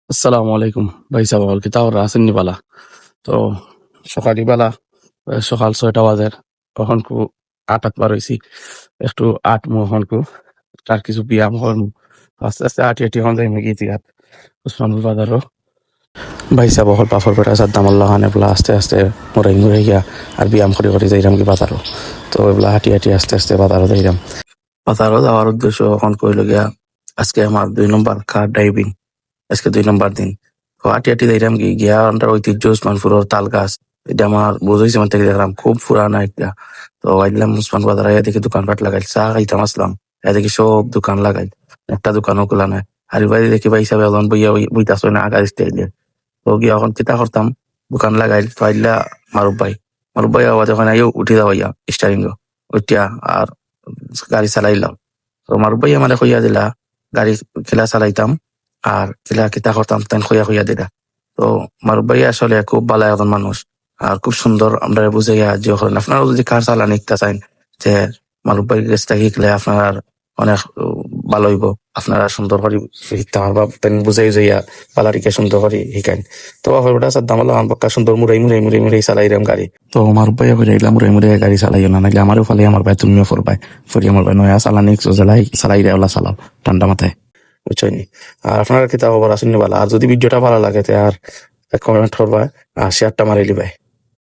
আসসালামু আলাইকুম ভাই সাহেব কিতা ওরা আসেননি বালা তো সকালই বালা সকাল 6টা বাজে তখন কু আটাত বার হয়েছি একটু আট এখন কু তার কিছু ব্যায়াম করমু আস্তে আস্তে আটি আটি হন যাই মেগি জিগাত উসমানুল বাজারও ভাই সাহেব হল পাফর পেটা সাদ্দাম আল্লাহ খান এবলা আস্তে আস্তে মরাই মরাই গিয়া আর ব্যায়াম করে করে যাইরাম কি বাজারও তো এবলা হাঁটি হাঁটি আস্তে আস্তে বাজারও যাইরাম বাজারও যাওয়ার উদ্দেশ্য এখন কইল গিয়া আজকে আমার 2 নম্বর কার ড্রাইভিং আজকে 2 নম্বর দিন তো আটি আটি যাইরাম গিয়া আমরা ঐতিহ্য উসমানপুরের তাল গাছ এটা আমার বুঝাইছে আমার থেকে দেখলাম খুব পুরানা একটা তো আইলাম উসমান বাজার আইয়া দেখি দোকানপাট লাগাই চা খাইতাম আসলাম এ দেখি সব দোকান লাগাই একটা দোকানও খোলা নাই আর বাইরে দেখি ভাই হিসাবে এখন বইয়া বইতাছ না আগা স্টাইলে তো গিয়া এখন কিতা করতাম দোকান লাগাই পাইলা মারুব ভাই আওয়াজ ওখানে আইও উঠি দাও ভাইয়া স্টারিং উঠিয়া আর গাড়ি চালাইলাম তো মারুব ভাই আমার কইয়া দিলা গাড়ি খেলা চালাইতাম আর খেলা কিতা করতাম তেন কইয়া কইয়া দিলা তো মারুব ভাই আসলে খুব ভালো একজন মানুষ আর খুব সুন্দর আমরা বুঝাইয়া যে আপনারাও যদি কার চালান শিখতে চান যে মারুব ভাই কাছটা শিখলে আপনার অনেক ভালো হইব আপনারা সুন্দর করে শিখতে পারবা তেন বুঝাই যাইয়া পালারিকে সুন্দর করে শিখাইন তো হরটা সাদ্দাম আল্লাহ বাক্কা সুন্দর মুরাই চালাইরাম গাড়ি তো মারুব ভাই করে এলাম মুরাই গাড়ি চালাইও না নাইলে আমারও ফালে আমার ভাই তুমিও ফরবাই ফরি আমার ভাই নয়া চালানি চালাই রে চালাও ঠান্ডা মাথায় বুঝছেন আর আপনারা কিতা খবর আসেন বলা আর যদি ভিডিওটা ভালো লাগে আর কমেন্ট করবা আর শেয়ারটা মারি লিবাই